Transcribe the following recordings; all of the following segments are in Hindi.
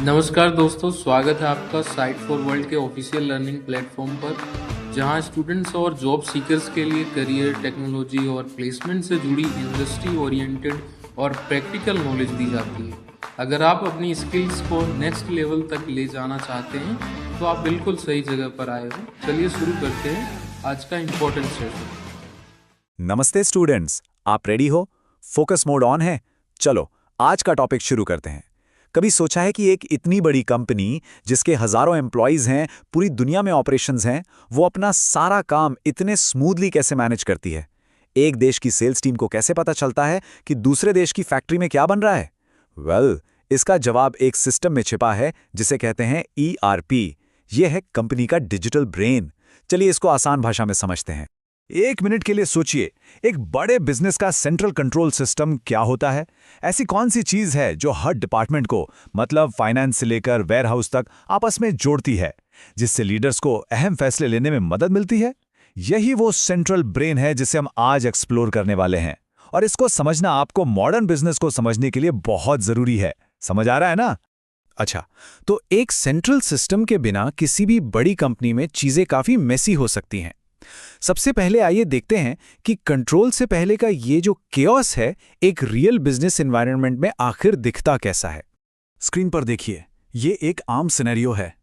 नमस्कार दोस्तों, स्वागत है आपका साइट फॉर वर्ल्ड के ऑफिशियल लर्निंग प्लेटफॉर्म पर, जहां स्टूडेंट्स और जॉब सीकर्स के लिए करियर, टेक्नोलॉजी और प्लेसमेंट से जुड़ी इंडस्ट्री ओरिएंटेड और प्रैक्टिकल नॉलेज दी जाती है। अगर आप अपनी स्किल्स को नेक्स्ट लेवल तक ले जाना चाहते हैं, तो आप बिल्कुल सही जगह पर आए हो। चलिए शुरू करते हैं आज का इम्पोर्टेंट सेशन। नमस्ते स्टूडेंट्स, आप रेडी हो? फोकस मोड ऑन है। चलो आज का टॉपिक शुरू करते हैं। कभी सोचा है कि एक इतनी बड़ी कंपनी जिसके हजारों एम्प्लॉयज हैं, पूरी दुनिया में ऑपरेशंस हैं, वो अपना सारा काम इतने स्मूथली कैसे मैनेज करती है? एक देश की सेल्स टीम को कैसे पता चलता है कि दूसरे देश की फैक्ट्री में क्या बन रहा है? इसका जवाब एक सिस्टम में छिपा है जिसे कहते हैं ERP। यह है कंपनी का डिजिटल ब्रेन। चलिए इसको आसान भाषा में समझते हैं। एक मिनट के लिए सोचिए, एक बड़े बिजनेस का सेंट्रल कंट्रोल सिस्टम क्या होता है? ऐसी कौन सी चीज है जो हर डिपार्टमेंट को, मतलब फाइनेंस से लेकर वेयरहाउस तक, आपस में जोड़ती है, जिससे लीडर्स को अहम फैसले लेने में मदद मिलती है? यही वो सेंट्रल ब्रेन है जिसे हम आज एक्सप्लोर करने वाले हैं। और इसको समझना आपको मॉडर्न बिजनेस को समझने के लिए बहुत जरूरी है। समझ आ रहा है ना? अच्छा, तो एक सेंट्रल सिस्टम के बिना किसी भी बड़ी कंपनी में चीजें काफी मेसी हो सकती हैं। सबसे पहले आइए देखते हैं कि कंट्रोल से पहले का ये जो केओस है, एक रियल बिजनेस एनवायरनमेंट में आखिर दिखता कैसा है। स्क्रीन पर देखिए, ये एक आम सिनेरियो है।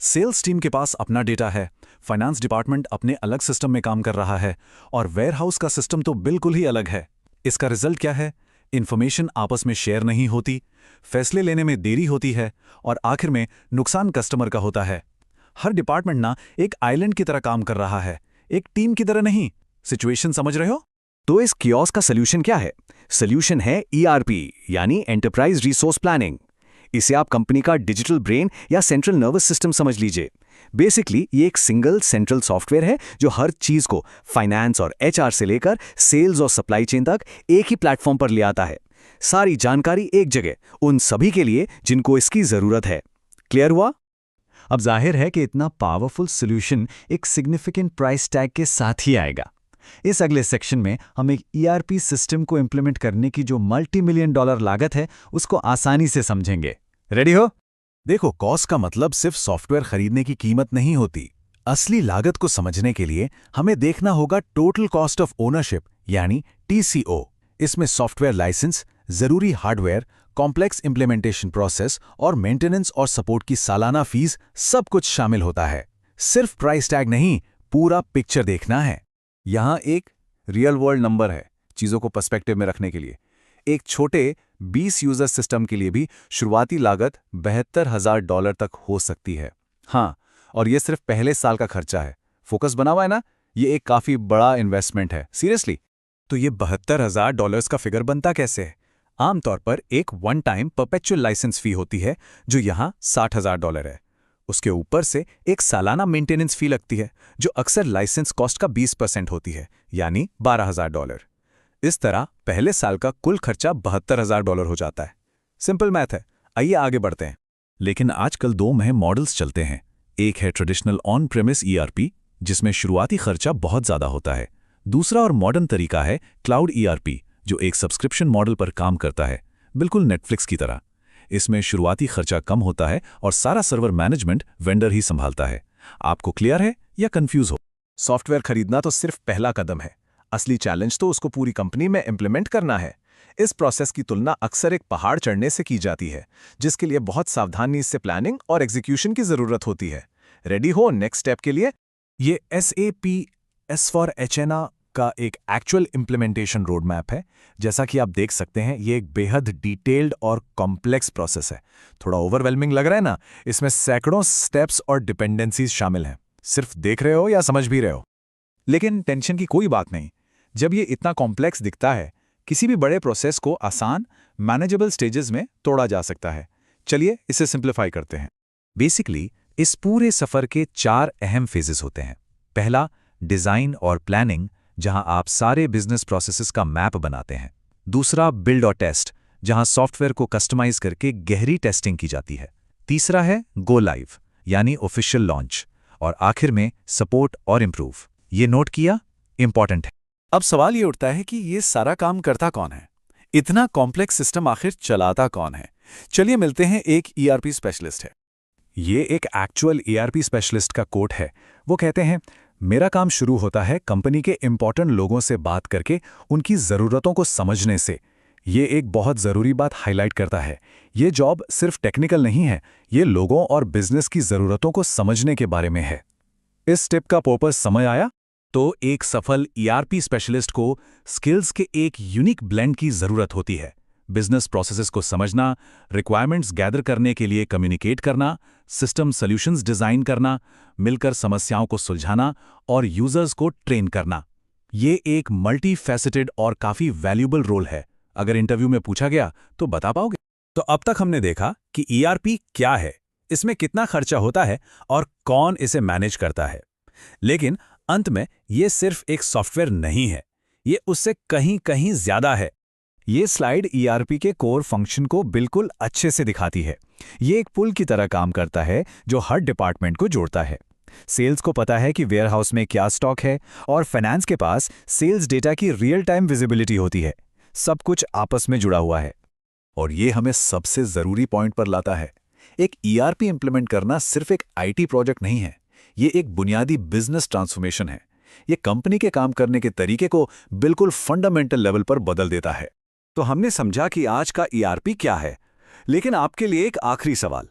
सेल्स टीम के पास अपना डेटा है, फाइनेंस डिपार्टमेंट अपने अलग सिस्टम में काम कर रहा है, और वेयरहाउस का सिस्टम तो बिल्कुल ही अलग है। इसका रिजल्ट क्या है? इन्फॉर्मेशन आपस में शेयर नहीं होती, फैसले लेने में देरी होती है, और आखिर में नुकसान कस्टमर का होता है। हर डिपार्टमेंट ना एक आइलैंड की तरह काम कर रहा है, एक टीम की तरह नहीं। सिचुएशन समझ रहे हो? तो इस कियोस का सॉल्यूशन क्या है? सॉल्यूशन है ERP, यानी एंटरप्राइज रिसोर्स प्लानिंग। इसे आप कंपनी का डिजिटल ब्रेन या सेंट्रल नर्वस सिस्टम समझ लीजिए। बेसिकली ये एक सिंगल सेंट्रल सॉफ्टवेयर है जो हर चीज को, फाइनेंस और HR से लेकर सेल्स और सप्लाई चेन तक, एक ही प्लेटफॉर्म पर ले आता है। सारी जानकारी एक जगह, उन सभी के लिए जिनको इसकी जरूरत है। क्लियर हुआ? अब जाहिर है कि इतना पावरफुल सॉल्यूशन एक सिग्निफिकेंट प्राइस टैग के साथ ही आएगा। इस अगले सेक्शन में हम एक ERP सिस्टम को इंप्लीमेंट करने की जो $multi-million लागत है, उसको आसानी से समझेंगे। रेडी हो? देखो, कॉस्ट का मतलब सिर्फ सॉफ्टवेयर खरीदने की कीमत नहीं होती। असली लागत को समझने के लिए हमें देखना होगा टोटल कॉस्ट ऑफ ओनरशिप, यानी TCO। इसमें सॉफ्टवेयर लाइसेंस, जरूरी हार्डवेयर, कॉम्प्लेक्स इंप्लीमेंटेशन प्रोसेस और मेंटेनेंस और सपोर्ट की सालाना फीस, सब कुछ शामिल होता है। सिर्फ प्राइस टैग नहीं, पूरा पिक्चर देखना है। यहाँ एक रियल वर्ल्ड नंबर है चीजों को पर्सपेक्टिव में रखने के लिए। एक छोटे 20 यूजर सिस्टम के लिए भी शुरुआती लागत $72,000 तक हो सकती है। हाँ, और ये सिर्फ पहले साल का खर्चा है। फोकस बना हुआ है ना? ये एक काफी बड़ा इन्वेस्टमेंट है, सीरियसली। तो ये $72,000 का फिगर बनता कैसे है? आमतौर पर एक वन टाइम परपेचुअल लाइसेंस फी होती है, जो यहाँ $60,000 है। उसके ऊपर से एक सालाना मेंटेनेंस फी लगती है, जो अक्सर लाइसेंस कॉस्ट का 20% होती है, यानी $12,000। इस तरह पहले साल का कुल खर्चा $72,000 हो जाता है। सिंपल मैथ है। आइए आगे बढ़ते हैं। लेकिन आजकल दो महंगे मॉडल्स चलते हैं। एक है ट्रेडिशनल ऑन प्रेमिस ERP, जिसमें शुरुआती खर्चा बहुत ज्यादा होता है। दूसरा और मॉडर्न तरीका है क्लाउड ERP, जो एक सब्सक्रिप्शन मॉडल पर काम करता है, बिल्कुल नेटफ्लिक्स की तरह। इसमें शुरुआती खर्चा कम होता है और सारा सर्वर मैनेजमेंट वेंडर ही संभालता है। आपको क्लियर है या कंफ्यूज हो? सॉफ्टवेयर खरीदना तो सिर्फ पहला कदम है। असली चैलेंज तो उसको पूरी कंपनी में इंप्लीमेंट करना है। इस प्रोसेस की तुलना अक्सर एक पहाड़ चढ़ने से की जाती है, जिसके लिए बहुत सावधानी से प्लानिंग और एग्जीक्यूशन की जरूरत होती है। रेडी हो नेक्स्ट स्टेप के लिए? ये SAP S4HANA का एक एक्चुअल इंप्लीमेंटेशन रोड मैप है। जैसा कि आप देख सकते हैं, ये एक बेहद डिटेल्ड और कॉम्प्लेक्स प्रोसेस है। थोड़ा ओवरवेलमिंग लग रहा है ना? इसमें सैकड़ों स्टेप्स और डिपेंडेंसीज शामिल हैं। सिर्फ देख रहे हो या समझ भी रहे हो? लेकिन टेंशन की कोई बात नहीं। जब ये इतना कॉम्प्लेक्स दिखता है, किसी भी बड़े प्रोसेस को आसान, मैनेजेबल स्टेजेस में तोड़ा जा सकता है। चलिए इसे सिंप्लीफाई करते हैं। बेसिकली इस पूरे सफर के 4 अहम फेजेस होते हैं। पहला, डिजाइन और प्लानिंग, जहां आप सारे बिजनेस प्रोसेसेस का मैप बनाते हैं। दूसरा, बिल्ड और टेस्ट, जहां सॉफ्टवेयर को कस्टमाइज करके गहरी टेस्टिंग की जाती है। तीसरा है गो लाइव, यानी ऑफिशियल लॉन्च। और आखिर में सपोर्ट और इंप्रूव। ये नोट किया? इंपॉर्टेंट है। अब सवाल ये उठता है कि ये सारा काम करता कौन है? इतना कॉम्प्लेक्स सिस्टम आखिर चलाता कौन है? चलिए मिलते हैं, एक ईआरपी स्पेशलिस्ट है। ये एक एक्चुअल ईआरपी स्पेशलिस्ट का कोट है। वो कहते हैं, मेरा काम शुरू होता है कंपनी के इंपॉर्टेंट लोगों से बात करके उनकी ज़रूरतों को समझने से। ये एक बहुत ज़रूरी बात हाईलाइट करता है। ये जॉब सिर्फ टेक्निकल नहीं है, ये लोगों और बिजनेस की ज़रूरतों को समझने के बारे में है। इस टिप का पर्पस समझ आया? तो एक सफल ईआरपी स्पेशलिस्ट को स्किल्स के एक यूनिक ब्लेंड की ज़रूरत होती है। बिजनेस प्रोसेसेस को समझना, रिक्वायरमेंट्स गैदर करने के लिए कम्युनिकेट करना, सिस्टम सॉल्यूशंस डिज़ाइन करना, मिलकर समस्याओं को सुलझाना और यूजर्स को ट्रेन करना। ये एक मल्टी फैसेटेड और काफ़ी वैल्यूबल रोल है। अगर इंटरव्यू में पूछा गया तो बता पाओगे? तो अब तक हमने देखा कि ईआरपी क्या है, इसमें कितना खर्चा होता है और कौन इसे मैनेज करता है। लेकिन अंत में ये सिर्फ एक सॉफ्टवेयर नहीं है, ये उससे कहीं कहीं ज्यादा है। ये स्लाइड ईआरपी के कोर फंक्शन को बिल्कुल अच्छे से दिखाती है। ये एक पुल की तरह काम करता है जो हर डिपार्टमेंट को जोड़ता है। सेल्स को पता है कि वेयरहाउस में क्या स्टॉक है और फाइनेंस के पास सेल्स डेटा की रियल टाइम विजिबिलिटी होती है। सब कुछ आपस में जुड़ा हुआ है। और ये हमें सबसे जरूरी पॉइंट पर लाता है। एक ईआरपी इंप्लीमेंट करना सिर्फ एक आईटी प्रोजेक्ट नहीं है, ये एक बुनियादी बिजनेस ट्रांसफॉर्मेशन है। ये कंपनी के काम करने के तरीके को बिल्कुल फंडामेंटल लेवल पर बदल देता है। तो हमने समझा कि आज का ईआरपी क्या है, लेकिन आपके लिए एक आखिरी सवाल।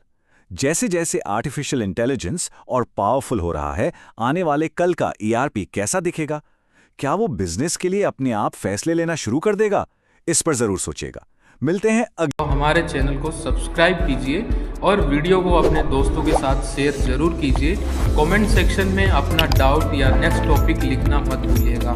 जैसे जैसे आर्टिफिशियल इंटेलिजेंस और पावरफुल हो रहा है, आने वाले कल का ईआरपी कैसा दिखेगा? क्या वो बिजनेस के लिए अपने आप फैसले लेना शुरू कर देगा? इस पर जरूर सोचिएगा। मिलते हैं तो हमारे चैनल को सब्सक्राइब कीजिए और वीडियो को अपने दोस्तों के साथ शेयर जरूर कीजिए। कमेंट सेक्शन में अपना डाउट या नेक्स्ट टॉपिक लिखना मत भूलिएगा।